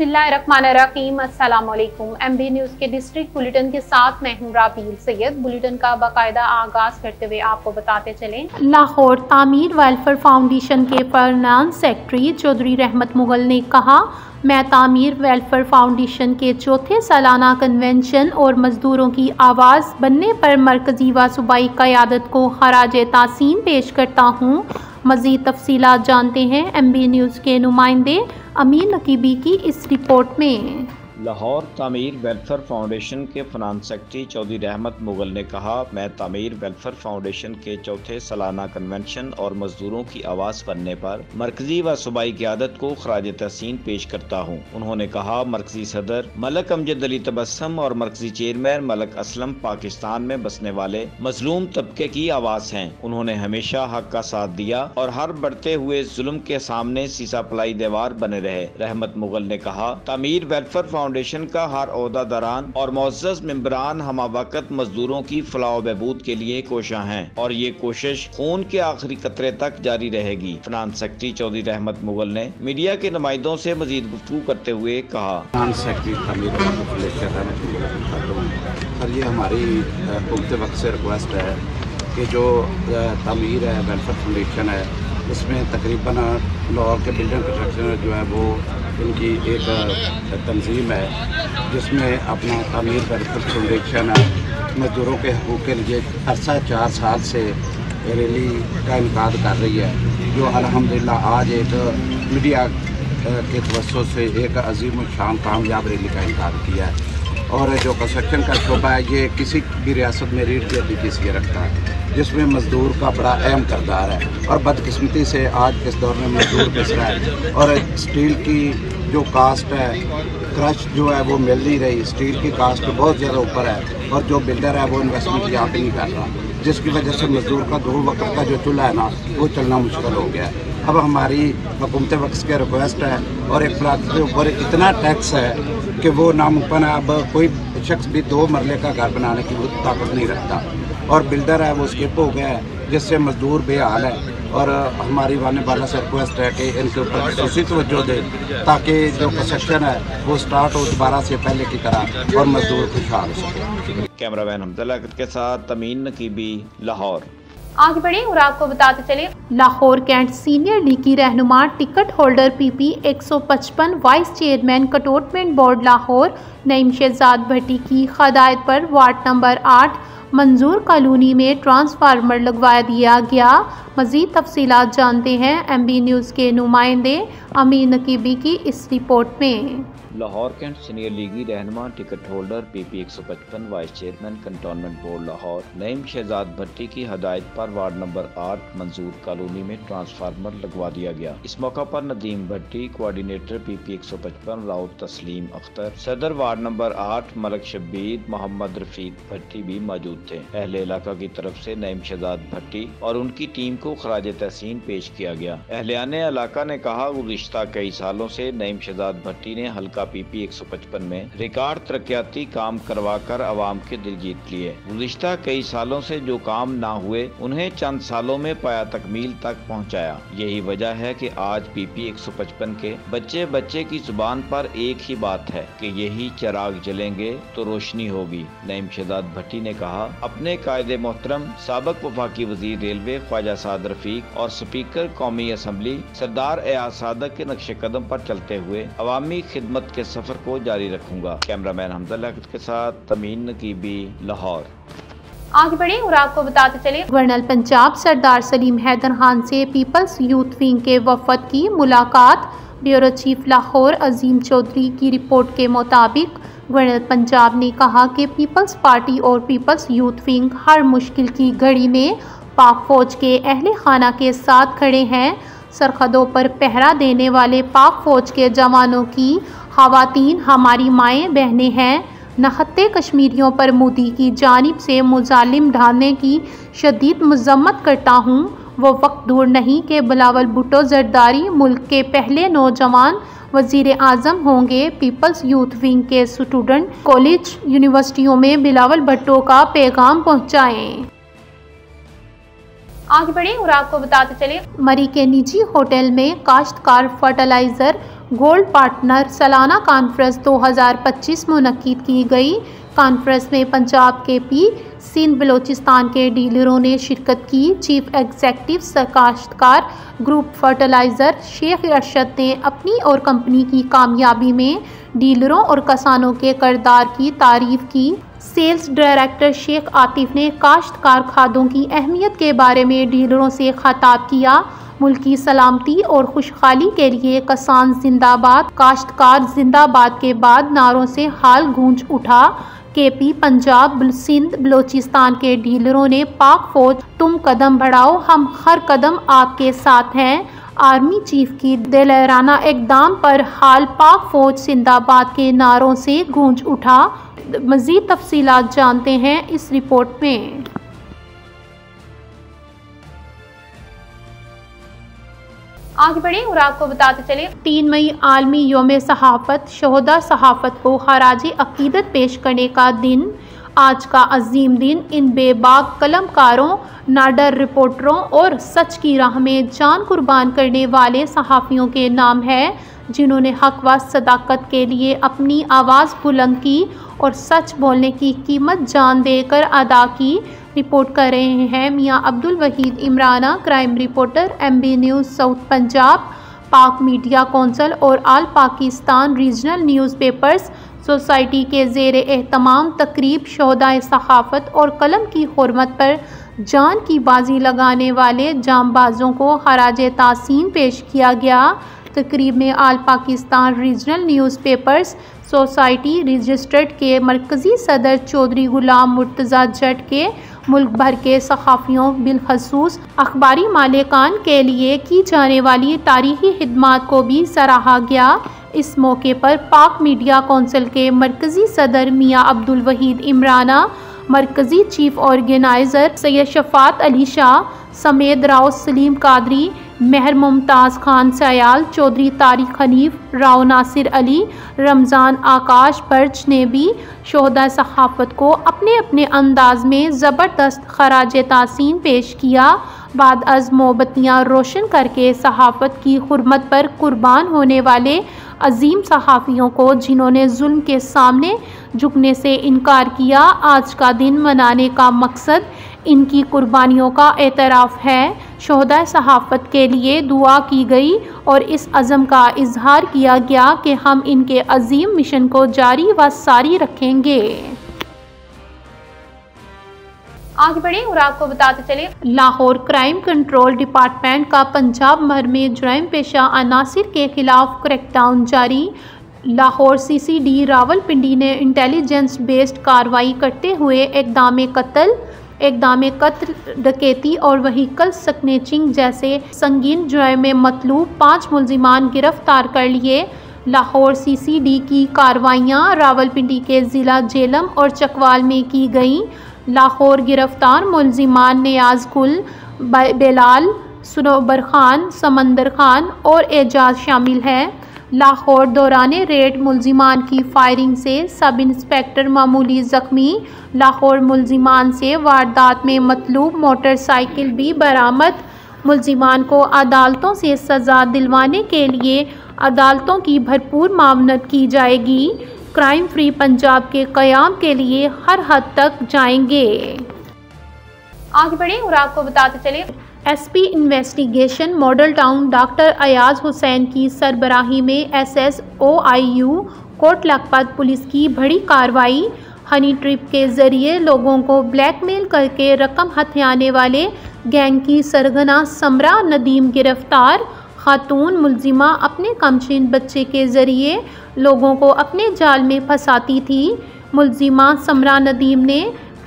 बिस्मिल्लाहिर्रहमानिर्रहीम। अस्सलामुअलैकुम। MB news के डिस्ट्रिक्ट बुलेटिन के साथ मैं हूं राबील सैयद। बुलेटिन का बाकायदा आगाज करते हुए आपको बताते चलें, लाहौर तामीर वेलफेयर फाउंडेशन के फाइनेंस सेक्रेटरी चौधरी रहमत मुगल ने कहा, मैं तामीर वेलफेयर फाउंडेशन के चौथे सालाना कन्वेंशन और मजदूरों की आवाज़ बनने पर मरकजी व सूबाई क़यादत को खराज तासीम पेश करता हूँ। मज़ीद तफसीलात जानते हैं MB न्यूज़ के नुमाइंदे अमीन नकीबी की इस रिपोर्ट में। लाहौर तामीर वेलफेयर फाउंडेशन के फाइनेंस सेक्रेटरी चौधरी रहमत मुगल ने कहा, मैं तामीर वेलफेयर फाउंडेशन के चौथे सालाना कन्वेंशन और मजदूरों की आवाज़ बनने पर मरकजी व सूबाई क़यादत को खराज तहसीन पेश करता हूँ। उन्होंने कहा, मरकजी सदर मलक अमजद अली तबस्सुम और मरकजी चेयरमैन मलक असलम पाकिस्तान में बसने वाले मजलूम तबके की आवाज़ हैं। उन्होंने हमेशा हक का साथ दिया और हर बढ़ते हुए जुल्म के सामने सीसा पलाई दीवार बने रहे। रहमत मुगल ने कहा, तामीर वेलफेयर फाउंडेशन का हर ओहदेदारान और मुअज़्ज़ज़ मेंबरान हमावक़्त मजदूरों की फलाह व बहबूद के लिए कोशां हैं और ये कोशिश खून के आखिरी कतरे तक जारी रहेगी। फाइनेंस सेक्रेटरी चौधरी रहमत मुगल ने मीडिया के नुमाइंदों से मजीद गुफ्तगू करते हुए कहा, सर ये हमारी हुकूमत वक्त से रिक्वेस्ट है कि जो तामीर है वेलफेयर फाउंडेशन है, इसमें तकरीबन लाहौर के बिल्डिंग कंस्ट्रक्शन जो है वो इनकी एक तंजीम है जिसमें अपना तामीर वेलफेयर फाउंडेशन मजदूरों के हकूक़ के लिए अरसा 4 साल से रैली का इनकाद कर रही है, जो अल्हम्दुलिल्लाह आज एक मीडिया के तवज्जो से एक अजीम शान कामयाब रैली का इनकाद किया है। और जो कंस्ट्रक्शन का शोबा है ये किसी भी रियासत में रीढ़ की हड्डी की हैसियत रखता है, जिसमें मज़दूर का बड़ा अहम किरदार है। और बदकिस्मती से आज इस दौर में मज़दूर पिस रहा है और स्टील की जो कास्ट है, क्रश जो है वो मिल नहीं रही। स्टील की कास्ट बहुत ज़्यादा ऊपर है और जो बिल्डर है वो इन्वेस्टमेंट यहाँ पे नहीं कर रहा, जिसकी वजह से मज़दूर का 2 वक्त का जो चूल्हा है ना वो चलना मुश्किल हो गया है। अब हमारी हुकूमत वक्त के रिक्वेस्ट है और एक प्लाट के ऊपर इतना टैक्स है कि वो नामुमकिन है। अब कोई शख्स भी 2 मरले का घर बनाने की ताकत नहीं रखता और बिल्डर है वो स्किप हो गया है, जिससे मजदूर बेहाल है। और हमारी वाने वाला से रिक्वेस्ट है कि इनके ऊपर खसूसी तवज्जो दे ताकि जो कंस्ट्रक्शन है वो स्टार्ट हो दोबारा से पहले की तरह और मजदूर खुशहाल हो सके। कैमरामैन हमजा के साथ अमीन नकीबी, लाहौर। आगे बढ़े और आपको बताते चले, लाहौर कैंट सीनियर लीग की रहनुमा ticket holder PP 155 vice chairman cantonment board Lahore Naeem Shahzad Bhatti की हदायत पर वार्ड नंबर 8 मंजूर कॉलोनी में ट्रांसफार्मर लगवा दिया गया। मज़ीद तफसीलात जानते हैं MB न्यूज़ के नुमाइंदे अमीन नकीबी की इस रिपोर्ट में। लाहौर कैंट सीनियर लीगी रहनुमा ticket holder PP 155 vice chairman cantonment board Lahore Naeem Shahzad Bhatti की हदायत पर वार्ड नंबर 8 मंजूर कॉलोनी में ट्रांसफार्मर लगवा दिया गया। इस मौका पर नदीम भट्टी, कोऑर्डिनेटर PP 155 राउत तस्लीम अख्तर, सदर वार्ड नंबर 8 मलक शब्बीर, मोहम्मद रफीक भट्टी भी मौजूद थे। अहले इलाका की तरफ से नईम शहजाद भट्टी और उनकी टीम को खराज तहसीन पेश किया गया। अहलियाने इलाका ने कहा, गुज़िश्ता कई सालों से नईम शहजाद भट्टी ने हल्का PP 155 में रिकॉर्ड तरक्याती काम करवाकर आवाम के दिल जीत लिए। गुज़िश्ता कई सालों से जो काम ना हुए उन्हें चंद सालों में पाया तकमील तक पहुंचाया। यही वजह है कि आज PP 155 के बच्चे बच्चे की जुबान पर एक ही बात है कि यही चिराग जलेंगे तो रोशनी होगी। नईम शहजाद भट्टी ने कहा, अपने कायदे मोहतरम साबिक वफाकी वजीर रेलवे ख्वाजा साद रफीक और स्पीकर कौमी असम्बली सरदार एयाज सादक के नक्शे कदम पर चलते हुए अवामी खिदमत के सफर को जारी रखूंगा। कैमरामैन हमजा के साथ अमीन नकीबी, लाहौर। आगे बढ़े और आपको बताते चले, गवर्नर पंजाब सरदार सलीम हैदर खान से पीपल्स यूथ विंग के वफद की मुलाकात। ब्यूरो चीफ लाहौर अजीम चौधरी की रिपोर्ट के मुताबिक गवर्नर पंजाब ने कहा कि पीपल्स पार्टी और पीपल्स यूथ विंग हर मुश्किल की घड़ी में पाक फौज के अहले खाना के साथ खड़े हैं। सरहदों पर पहरा देने वाले पाक फौज के जवानों की ख़वातीन हमारी माएँ बहनें हैं। नहत्ते कश्मीरियों पर मोदी की जानिब से मुजालिम ढालने की शदीद मजम्मत करता हूँ। वो वक्त दूर नहीं कि बिलावल भुट्टो जरदारी मुल्क के पहले नौजवान वज़ीर आज़म होंगे। पीपल्स यूथ विंग के स्टूडेंट कॉलेज यूनिवर्सिटियों में बिलावल भुट्टो का पैगाम पहुँचाएँ। आगे बढ़े और आपको बताते चले, मरी के निजी होटल में काश्तकार फर्टिलाइजर गोल्ड पार्टनर सालाना कॉन्फ्रेंस 2025 मुनक्किद की गई। कॉन्फ्रेंस में पंजाब केपी सिंध बलोचिस्तान के डीलरों ने शिरकत की। चीफ एग्जीक्यूटिव काश्तकार ग्रुप फर्टिलाइज़र शेख अरशद ने अपनी और कंपनी की कामयाबी में डीलरों और किसानों के किरदार की तारीफ की। सेल्स डायरेक्टर शेख आतिफ ने काश्तकार खादों की अहमियत के बारे में डीलरों से खिताब किया। मुल्क की सलामती और खुशहाली के लिए किसान जिंदाबाद, काश्तकार जिंदाबाद के बाद नारों से हाल गूंज उठा। केपी पंजाब सिंध बलोचिस्तान के डीलरों ने पाक फौज तुम कदम बढ़ाओ, हम हर कदम आपके साथ हैं। आर्मी चीफ की दिलेराना इक़दाम पर हाल पाक फौज जिंदाबाद के नारों से गूंज उठा। मज़ीद तफसीलात जानते हैं इस रिपोर्ट में। आगे बढ़े और आपको बताते चले 3 मई आलमी योम सहाफ़त शोहदा सहाफ़त को खराज अक़ीदत पेश करने का दिन। आज का अजीम दिन इन बेबाक कलमकारों, नाडर रिपोर्टरों और सच की राह में जान कुर्बान करने वाले सहाफ़ियों के नाम है, जिन्होंने हक़ व सदाकत के लिए अपनी आवाज़ बुलंद की और सच बोलने की कीमत जान देकर अदा की। रिपोर्ट कर रहे हैं मियाँ Abdul Waheed Imrana, crime reporter MB news south Punjab, पाक मीडिया कौंसिल और आल पाकिस्तान रीजनल न्यूज़पेपर्स सोसाइटी के ज़ेर एहतमाम तकरीब शोहदाए सहाफ़त और कलम की हुर्मत पर जान की बाजी लगाने वाले जांबाजों को खराज ताज़ीम पेश किया गया। तकरीब में all Pakistan regional newspapers society registered के मरकज़ी सदर चौधरी गुलाम मुर्तज़ा जट के मुल्क भर के सहाफ़ियों बिलखसूस अखबारी मालिकान के लिए की जाने वाली तारीख़ी खिदमात को भी सराहा गया। इस मौके पर पाक मीडिया कौंसिल के मरकज़ी सदर मियाँ अब्दुल वहीद इमराना, मरकज़ी चीफ ऑर्गेनाइज़र सैयद शफ़ात अली शाह समेत राव सलीम कादरी, महर मुमताज़ खान सयाल, चौधरी तारिक हनीफ, राव नासिर अली, रमज़ान आकाश बर्ज ने भी शोहदा सहाफ़त को अपने अपने अंदाज में ज़बरदस्त खराज ताज़ीम पेश किया। बाद अज़ मोमबत्तियाँ रोशन करके सहाफ़त की हुर्मत पर कुर्बान होने वाले अजीम सहाफ़ियों को, जिन्होंने जुल्म के सामने झुकने से इनकार किया, आज का दिन मनाने का मकसद इनकी कुर्बानियों का एतराफ़ है। शोहदा सहाफ़त के लिए दुआ की गई और इस अज़म का इजहार किया गया कि हम इनके अजीम मिशन को जारी व सारी रखेंगे। आगे बढ़े और आपको बताते चले लाहौर क्राइम कंट्रोल डिपार्टमेंट का पंजाब भर में जुर्म पेशा अनासिर के खिलाफ क्रैकडाउन जारी। लाहौर CCD रावलपिंडी ने इंटेलिजेंस बेस्ड कार्रवाई करते हुए इक़दाम कत्ल, डकैती और व्हीकल स्नैचिंग जैसे संगीन जुर्म में मतलूब 5 मुल्ज़िमान गिरफ्तार कर लिए। लाहौर CCD की कार्रवाइयाँ रावलपिंडी के ज़िला जेलम और चकवाल में की गईं। लाहौर गिरफ्तार मुल्ज़िमान नियाज़ गुल, बेलाल, सुनोबर खान, समंदर खान और एजाज शामिल हैं। लाहौर दौराने रेड मुल्ज़िमान की फायरिंग से सब इंस्पेक्टर मामूली ज़ख्मी। लाहौर मुल्ज़िमान से वारदात में मतलूब मोटरसाइकिल भी बरामद। मुल्ज़िमान को अदालतों से सज़ा दिलवाने के लिए अदालतों की भरपूर मामनत की जाएगी। क्राइम फ्री पंजाब के क़याम के लिए हर हद तक जाएंगे। आगे बढ़े और आपको बताते चले SP investigation model town doctor Ayaz Hussain की सरबराही में SSOIU कोट लखपत पुलिस की बड़ी कार्रवाई। हनी ट्रिप के ज़रिए लोगों को ब्लैकमेल करके रकम हथियाने वाले गैंग की सरगना समरा नदीम गिरफ्तार। खातून मुल्ज़िमा अपने कमसिन बच्चे के ज़रिए लोगों को अपने जाल में फंसाती थी। मुल्ज़िमा समरा नदीम ने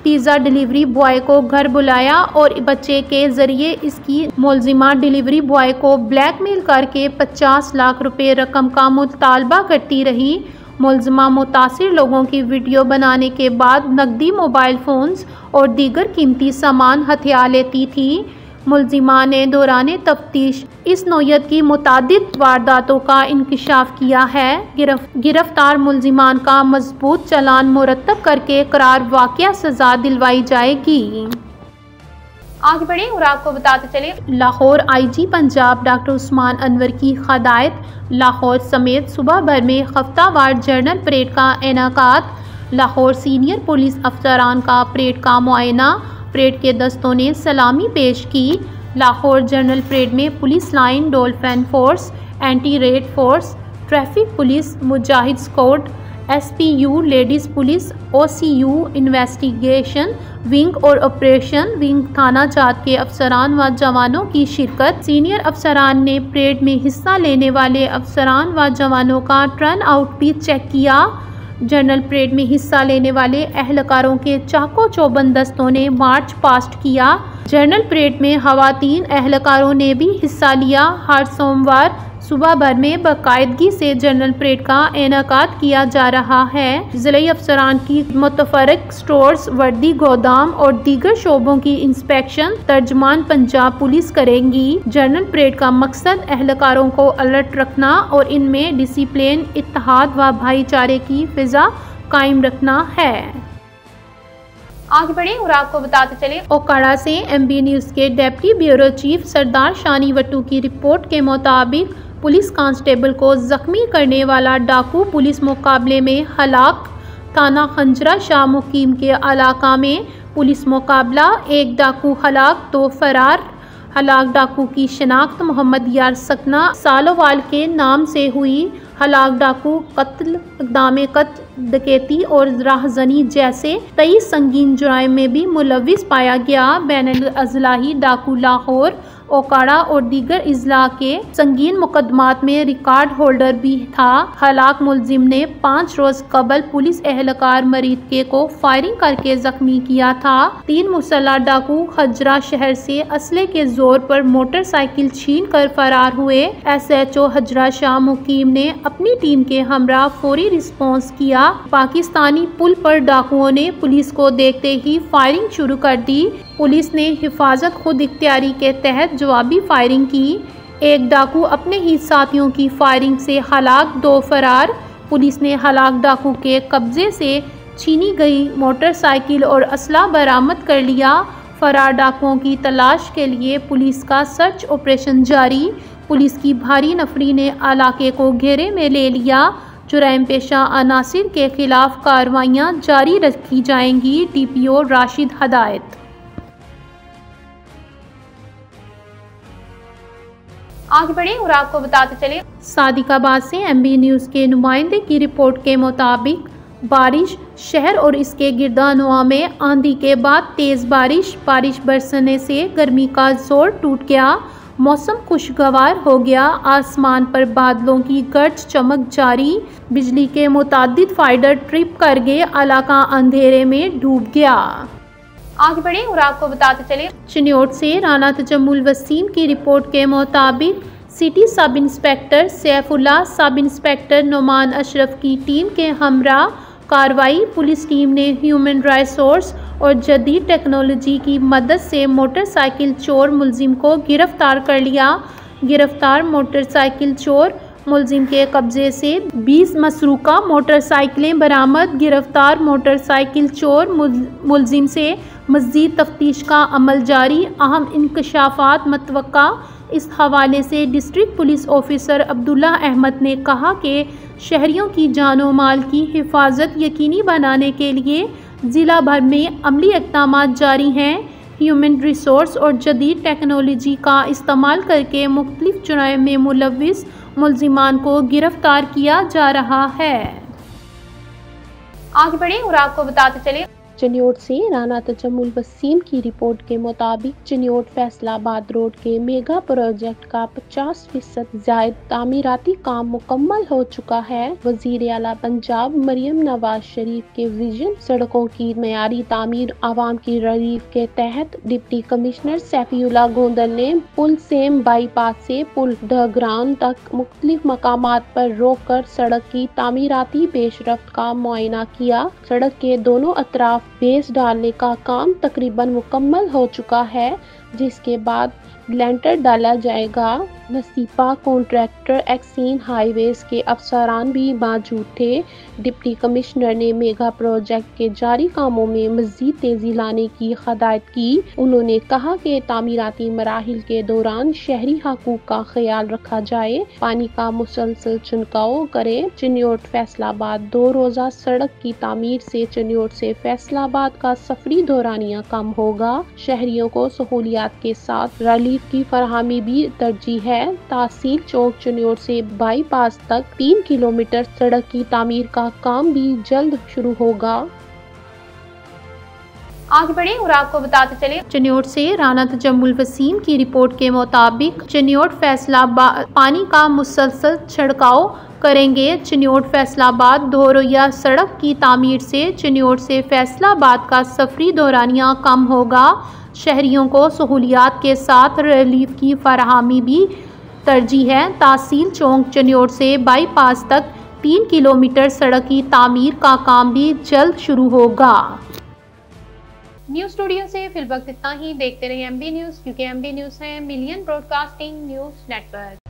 पिज़्ज़ा डिलीवरी बॉय को घर बुलाया और बच्चे के ज़रिए इसकी मुल्ज़िमा डिलीवरी बॉय को ब्लैकमेल करके 50 लाख रुपए रकम का मुतालबा करती रही। मुल्ज़िमा मुतासिर लोगों की वीडियो बनाने के बाद नकदी, मोबाइल फ़ोन्स और दीगर कीमती सामान हथिया लेती थी। मुल्ज़िमा ने दौरान तफ्तीश इस नौयत की मुतादिद वारदातों का इंकशाफ किया है। गिरफ्तार मुल्ज़िमान का मजबूत चालान मुरतब करके करार वाक़या सज़ा दिलवाई जाएगी। आगे बढ़े और आपको बताते चले, लाहौर आईजी पंजाब डॉक्टर उस्मान अनवर की हदायत, लाहौर समेत सूबा भर में हफ्तावार जनरल परेड का इनेकाद। लाहौर सीनियर पुलिस अफसरान का परेड का मुआयना, परेड के दस्तों ने सलामी पेश की। लाहौर जनरल परेड में police line, dolphin force, anti riot force, traffic police, Mujahid squad, SPU ladies police, OCU investigation wing और ऑपरेशन विंग थाना जात के अफसरान व जवानों की शिरकत। सीनियर अफसरान ने परेड में हिस्सा लेने वाले अफसरान व जवानों का टर्न आउट भी चेक किया। जनरल परेड में हिस्सा लेने वाले एहलकारों के चाको चौबंद दस्तों ने मार्च पास्ट किया। जनरल परेड में खवातीन एहलकारों ने भी हिस्सा लिया। हर सोमवार सुबह भर में बाकायदगी से जनरल परेड का इनेकाद किया जा रहा है। जिले अफसरान की मुतफरक स्टोर्स, वर्दी गोदाम और दीगर शोबों की इंस्पेक्शन तर्जमान पंजाब पुलिस करेंगी। जनरल परेड का मकसद एहलकारों को अलर्ट रखना और इनमें डिसिप्लिन, इत्तेहाद व भाईचारे की फिजा कायम रखना है। आगे बढ़े और आपको बताते चले, ओकाड़ा से MB न्यूज़ के डिप्टी ब्यूरो चीफ सरदार शानी वट्टू की रिपोर्ट के मुताबिक पुलिस कांस्टेबल को जख्मी करने वाला डाकू पुलिस मुकाबले में हलाक। थाना खंजरा शाह मुकीम के इलाका में पुलिस मुकाबला, एक डाकू हलाक, 2 फरार। हलाक डाकू की शिनाख्त मोहम्मद यार सकना सालोवाल के नाम से हुई। हलाक डाकू कत्ल, इक़दाम कत्ल, डकैती और राहज़नी जैसे 23 संगीन जुराइम में भी मुलव्विस पाया गया। बैनुल अज़लाही डाकू लाहौर, ओकाड़ा और दीगर इजला के संगीन मुकदमात में रिकॉर्ड होल्डर भी था। हलाक मुलजिम ने 5 रोज कबल पुलिस एहलकार मरीद को फायरिंग करके जख्मी किया था। 3 मुसल्लह डाकू खजरा शहर से असले के जोर पर मोटरसाइकिल छीन कर फरार हुए। SHO हजरा शाह मुकीम ने अपनी टीम के हमरा फौरी रिस्पॉन्स किया। पाकिस्तानी पुल पर डाकुओं ने पुलिस को देखते ही फायरिंग शुरू कर दी। पुलिस ने हिफाजत खुद इख्तियारी के तहत जवाबी फायरिंग की। एक डाकू अपने ही साथियों की फायरिंग से हलाक, 2 फरार। पुलिस ने हलाक डाकू के कब्जे से छीनी गई मोटरसाइकिल और असला बरामद कर लिया। फरार डाकुओं की तलाश के लिए पुलिस का सर्च ऑपरेशन जारी। पुलिस की भारी नफरी ने इलाके को घेरे में ले लिया। जुराइम पेशा अनासिर के खिलाफ कार्रवाइयाँ जारी रखी जाएंगी। DPO राशिद हदायत। आगे बढ़े और आपको बताते चले, सादिकाबाद से MB न्यूज़ के नुमाइंदे की रिपोर्ट के मुताबिक बारिश, शहर और इसके गिरदानुआ में आंधी के बाद तेज़ बारिश बरसने से गर्मी का जोर टूट गया। मौसम खुशगवार हो गया। आसमान पर बादलों की गर्ज चमक जारी। बिजली के मुतादिद फाइडर ट्रिप कर गए। इलाका अंधेरे में डूब गया। आगे बढ़े और आपको बताते चले, चिन्योट से राना तजम्मुल वसीम की रिपोर्ट के मुताबिक city sub inspector Saifullah, sub inspector Numan Ashraf की टीम के हमरा कार्रवाई। पुलिस टीम ने ह्यूमन रिसोर्स और जदीद टेक्नोलॉजी की मदद से मोटरसाइकिल चोर मुलजिम को गिरफ्तार कर लिया। गिरफ्तार मोटरसाइकिल चोर मुलजिम के कब्जे से 20 मसरूका मोटरसाइकिलें बरामद। गिरफ्तार मोटरसाइकिल चोर मुलजिम से मज़ीद तफ्तीश का अमल जारी। अहम इंकशाफात मतवक्का। इस हवाले से district police officer Abdullah Ahmad ने कहा कि शहरियों की जानो माल की हिफाजत यकीनी बनाने के लिए ज़िला भर में अमली इक़दामात जारी हैं। ह्यूमन रिसोर्स और जदीद टेक्नोलॉजी का इस्तेमाल करके मुख्तलिफ जुराइम में मुलव्विस मुलजिमान को गिरफ्तार किया जा रहा है। आगे बढ़े और आपको बताते चले, चिन्योट से राना तजम्मुल वसीम की रिपोर्ट के मुताबिक चिन्योट फैसलाबाद रोड के मेगा प्रोजेक्ट का 50% जायद तामीराती काम मुकम्मल हो चुका है। वजीर आला पंजाब मरियम नवाज शरीफ के विजन सड़कों की मयारी तामीर आवाम की ररीफ के तहत डिप्टी कमिश्नर सैफीउल्लाह गोंदल ने पुल सेम बाईपास से पुल ढग्रान तक मुख्तलिफ मकामात पर रोक कर सड़क की तामीराती पेशरफ्त का मुआयना किया। सड़क के दोनों अतराफ बेस डालने का काम तकरीबन मुकम्मल हो चुका है। जिसके बाद लेंटर डाला जाएगा। नसीपा कॉन्ट्रैक्टर एक्सीन हाईवेज के अफसरान भी मौजूद थे। डिप्टी कमिश्नर ने मेगा प्रोजेक्ट के जारी कामों में मजीद तेजी लाने की हिदायत की। उन्होंने कहा कि तामीराती मराहिल के दौरान शहरी हकूक का ख्याल रखा जाए, पानी का मुसलसल छिड़काव करें। चिन्योट फैसलाबाद 2 रोजा सड़क की तामीर से चिन्योट से फैसलाबाद का सफरी दौरानिया कम होगा। शहरियों को सहूलियात के साथ रिलीफ की फरहमी भी तरजीह है। तहसील चौक चिन्योट से बाईपास तक 3 किलोमीटर सड़क की तामीर का काम भी जल्द शुरू होगा। आगे बढ़े और आपको बताते चले चिन्योट से राना तजम्मुल वसीम की रिपोर्ट के मुताबिक चिन्योट फैसलाबाद पानी का मुसलसल छिड़काव करेंगे। चिन्योट फैसलाबाद 2 रोजा सड़क की तामीर से चिन्योट से फैसलाबाद का सफरी दौरानिया कम होगा। शहरियों को सहूलियात के साथ रिलीफ की फराहमी भी तरजीह है। तहसील चौक चिन्योट से बाईपास तक 3 किलोमीटर सड़क की तामीर का काम भी जल्द शुरू होगा। न्यूज़ स्टूडियो से फिल वक्त इतना ही। देखते रहिए MB न्यूज़, क्योंकि MB न्यूज़ है मिलियन ब्रॉडकास्टिंग न्यूज़ नेटवर्क।